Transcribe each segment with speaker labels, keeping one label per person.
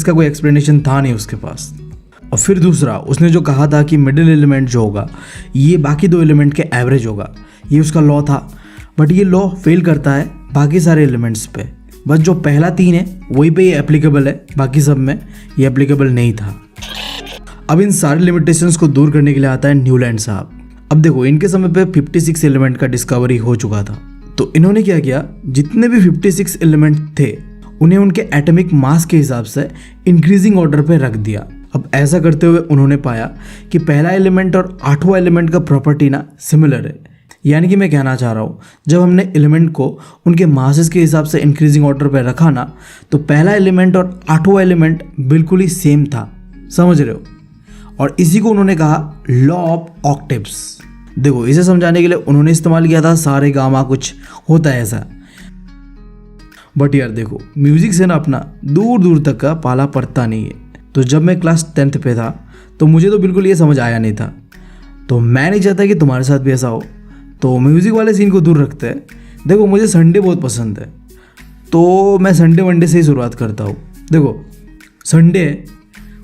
Speaker 1: इसका कोई एक्सप्लेनेशन था नहीं उसके पास। और फिर दूसरा, उसने जो कहा था कि मिडिल एलिमेंट जो होगा ये बाकी दो एलिमेंट के एवरेज होगा, ये उसका लॉ था। बट ये लॉ फेल करता है बाकी सारे एलिमेंट्स पे, बस जो पहला 3 है वही पे ये एप्लीकेबल है, बाकी सब में ये एप्लीकेबल नहीं था। अब इन सारे लिमिटेशंस को दूर करने के लिए आता है न्यूलैंड साहब। अब देखो, इनके समय पे 56 एलिमेंट का डिस्कवरी हो चुका था, तो इन्होंने क्या किया, जितने भी 56 एलिमेंट थे उन्हें उनके एटॉमिक मास के हिसाब से इंक्रीजिंग ऑर्डर पे रख दिया। अब ऐसा करते हुए उन्होंने पाया कि पहला एलिमेंट और 8वां एलिमेंट का प्रॉपर्टी ना सिमिलर है। यानी कि मैं कहना चाह रहा हूँ, जब हमने एलिमेंट को उनके मासेस के हिसाब से इंक्रीजिंग ऑर्डर पे रखा ना, तो पहला एलिमेंट और 8वां एलिमेंट बिल्कुल ही सेम था, समझ रहे हो। और इसी को उन्होंने कहा लॉ ऑफ ऑक्टेव्स। देखो, इसे समझाने के लिए उन्होंने इस्तेमाल किया था सारे गामा कुछ होता है ऐसा। बट यार देखो, म्यूजिक से ना अपना दूर दूर तक का पाला पड़ता नहीं है। तो जब मैं क्लास 10th पे था तो मुझे तो बिल्कुल ये समझ आया नहीं था, तो मैं नहीं चाहता कि तुम्हारे साथ भी ऐसा हो। तो म्यूज़िक वाले सीन को दूर रखते हैं। देखो, मुझे संडे बहुत पसंद है, तो मैं संडे वनडे से ही शुरुआत करता हूँ। देखो, संडे है,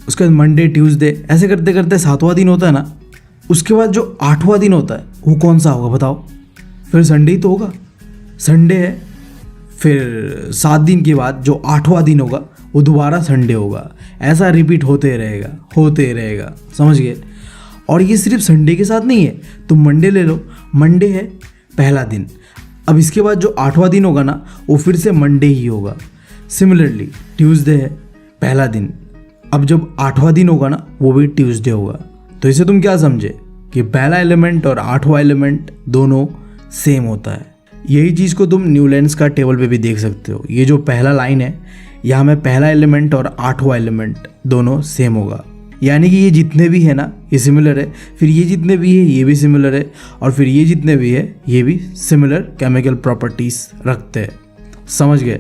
Speaker 1: उसके बाद मंडे ट्यूसडे, ऐसे करते करते 7वां दिन होता है ना, उसके बाद जो 8वां दिन होता है वो कौन सा होगा बताओ। फिर संडे ही तो होगा। संडे है, फिर 7 दिन के बाद जो 8वां दिन होगा वो दोबारा संडे होगा। ऐसा रिपीट होते रहेगा, समझ गए। और ये सिर्फ संडे के साथ नहीं है, तुम मंडे ले लो, मंडे है पहला दिन, अब इसके बाद जो 8वां दिन होगा ना वो फिर से मंडे ही होगा। सिमिलरली ट्यूसडे है पहला दिन, अब जब 8वां दिन होगा ना वो भी ट्यूसडे होगा। तो इसे तुम क्या समझे कि पहला एलिमेंट और 8वां एलिमेंट दोनों सेम होता है। यही चीज़ को तुम न्यूलैंड्स का टेबल पे भी देख सकते हो। ये जो पहला लाइन है, यहाँ में पहला एलिमेंट और 8वां एलिमेंट दोनों सेम होगा, यानी कि ये जितने भी है ना ये सिमिलर है, फिर ये जितने भी है ये भी सिमिलर है, और फिर ये जितने भी है ये भी सिमिलर केमिकल प्रॉपर्टीज रखते हैं, समझ गए।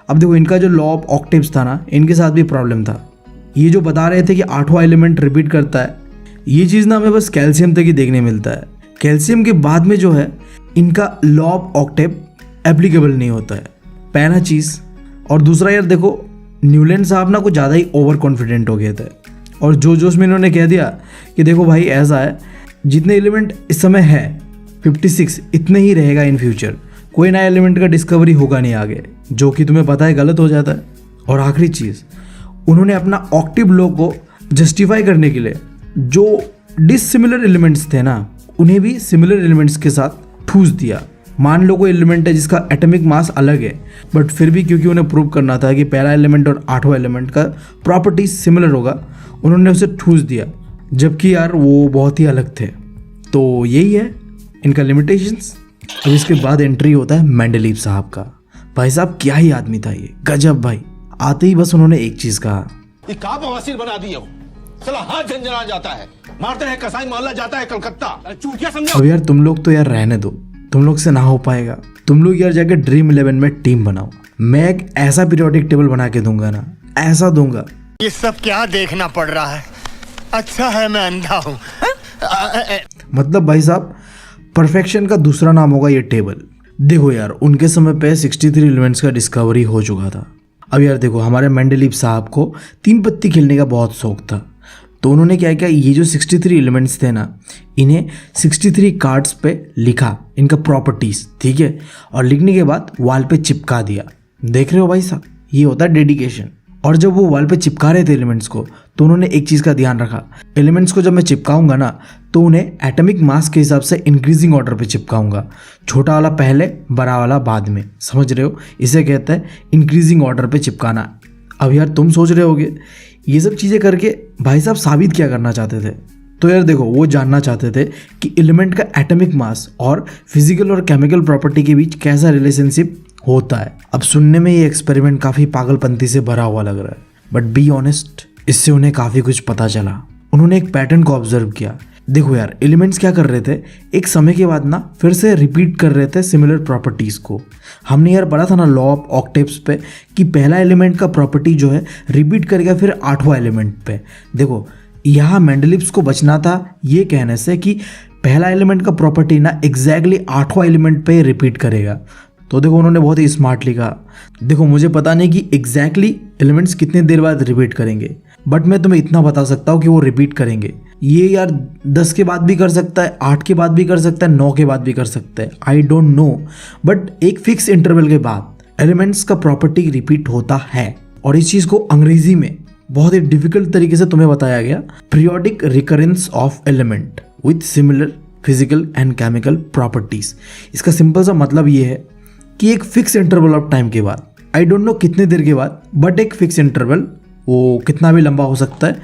Speaker 1: अब देखो, इनका जो लॉ ऑफ ऑक्टेव्स था ना, इनके साथ भी प्रॉब्लम था। ये जो बता रहे थे कि 8वां एलिमेंट रिपीट करता है, ये चीज़ ना हमें बस कैल्शियम तक ही देखने मिलता है। कैल्शियम के बाद में जो है इनका लॉ ऑफ ऑक्टेव एप्लीकेबल नहीं होता है, पहला चीज़। और दूसरा यार देखो, न्यूलैंड साहब ना कुछ ज़्यादा ही ओवर कॉन्फिडेंट हो गए थे, और जोश में इन्होंने कह दिया कि देखो भाई ऐसा है, जितने एलिमेंट इस समय है 56 इतने ही रहेगा इन फ्यूचर, कोई नया एलिमेंट का डिस्कवरी होगा नहीं आगे, जो कि तुम्हें पता है गलत हो जाता है। और आखिरी चीज़, उन्होंने अपना ऑक्टिव लॉ को जस्टिफाई करने के लिए जो डिसिमिलर एलिमेंट्स थे ना उन्हें भी सिमिलर एलिमेंट्स के साथ ठूस दिया। मान लो कोई एलिमेंट है जिसका एटॉमिक मास अलग है, बट फिर भी क्योंकि उन्हें प्रूव करना था कि पहला एलिमेंट और 8वां एलिमेंट का प्रॉपर्टी सिमिलर होगा, उन्होंने उसे ठूस दिया, जबकि यार वो बहुत ही अलग थे। तो यही है इनका लिमिटेशंस। अब इसके बाद एंट्री होता है मेंडलीव साहब का। भाई साहब क्या ही आदमी था ये, गजब भाई। आते ही बस उन्होंने एक चीज़ कहा,
Speaker 2: ये का बवासीर बना दिए हो, साला हाथ झंझना जाता है, मारते हैं कसाई मोहल्ला जाता है कलकत्ता, चूतिया समझो।
Speaker 1: अब यार तुम लोग तो यार रहने दो, तुम लोग से ना हो पाएगा। तुम लोग यार जाके ड्रीम 11 में टीम बनाओ। मैं एक ऐसा पीरियोडिक टेबल बना के दूंगा ना, ऐसा दूंगा।
Speaker 3: ये सब क्या देखना पड़ रहा है, अच्छा है मैं अंधा हूँ।
Speaker 1: मतलब भाई साहब, परफेक्शन का दूसरा नाम होगा ये टेबल। देखो यार, उनके समय पे 63 एलिमेंट्स का डिस्कवरी हो चुका था। अब यार देखो, हमारे मेंडलीव साहब को 3 पत्ती खेलने का बहुत शौक था, तो उन्होंने क्या किया, ये जो 63 एलिमेंट्स थे ना, इन्हें 63 कार्ड्स पे लिखा, इनका प्रॉपर्टीज, ठीक है, और लिखने के बाद वॉल पे चिपका दिया। देख रहे हो भाई साहब, ये होता है डेडिकेशन। और जब वो वॉल पे चिपका रहे थे एलिमेंट्स को, तो उन्होंने एक चीज़ का ध्यान रखा, एलिमेंट्स को जब मैं चिपकाऊंगा ना तो उन्हें एटॉमिक मास के हिसाब से इंक्रीजिंग ऑर्डर पे चिपकाऊंगा, छोटा वाला पहले, बड़ा वाला बाद में, समझ रहे हो। इसे कहते हैं इंक्रीजिंग ऑर्डर पे चिपकाना। अब यार तुम सोच रहे होगे ये सब चीज़ें करके भाई साहब साबित क्या करना चाहते थे। तो यार देखो, वो जानना चाहते थे कि एलिमेंट का एटॉमिक मास और फिजिकल और केमिकल प्रॉपर्टी के बीच कैसा रिलेशनशिप होता है। अब सुनने में ये एक्सपेरिमेंट काफ़ी पागलपंती से भरा हुआ लग रहा है, बट बी ऑनेस्ट, इससे उन्हें काफ़ी कुछ पता चला। उन्होंने एक पैटर्न को ऑब्जर्व किया। देखो यार, एलिमेंट्स क्या कर रहे थे, एक समय के बाद ना फिर से रिपीट कर रहे थे सिमिलर प्रॉपर्टीज़ को। हमने यार पढ़ा था ना लॉ ऑफ ऑक्टेव्स पे कि पहला एलिमेंट का प्रॉपर्टी जो है रिपीट करेगा फिर 8वां एलिमेंट पे। देखो, यहाँ मेंडलीव्स को बचना था ये कहने से कि पहला एलिमेंट का प्रॉपर्टी ना एग्जैक्टली 8वां एलिमेंट पे रिपीट करेगा, तो देखो उन्होंने बहुत ही स्मार्टली कहा, देखो मुझे पता नहीं कि एग्जैक्टली एलिमेंट्स कितने देर बाद रिपीट करेंगे, बट मैं तुम्हें इतना बता सकता हूँ कि वो रिपीट करेंगे। ये यार 10 के बाद भी कर सकता है, 8 के बाद भी कर सकता है, 9 के बाद भी कर सकता है, आई डोंट नो, बट एक फिक्स इंटरवल के बाद एलिमेंट्स का प्रॉपर्टी रिपीट होता है। और इस चीज़ को अंग्रेजी में बहुत ही डिफिकल्ट तरीके से तुम्हें बताया गया, periodic recurrence of element with similar physical and chemical properties. इसका सिंपल सा मतलब ये है कि एक फिक्स इंटरवल ऑफ टाइम के बाद, आई डोंट नो कितने देर के बाद, बट एक फिक्स इंटरवल, वो कितना भी लंबा हो सकता है,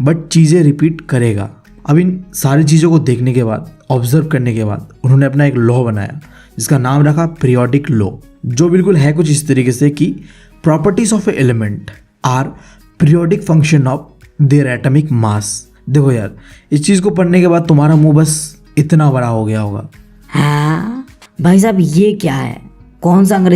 Speaker 1: बट चीज़ें रिपीट करेगा। अब इन सारी चीज़ों को देखने के बाद, ऑब्जर्व करने के बाद उन्होंने अपना एक लॉ बनाया जिसका नाम रखा पीरियोडिक लॉ, जो बिल्कुल है कुछ इस तरीके से कि properties of a element are periodic function of their atomic mass. देखो यार, इस चीज़ को पढ़ने के बाद तुम्हारा मुंह बस इतना बड़ा हो गया होगा।
Speaker 4: हाँ भाई साहब, ये क्या है? कौन सा अंग्रेजी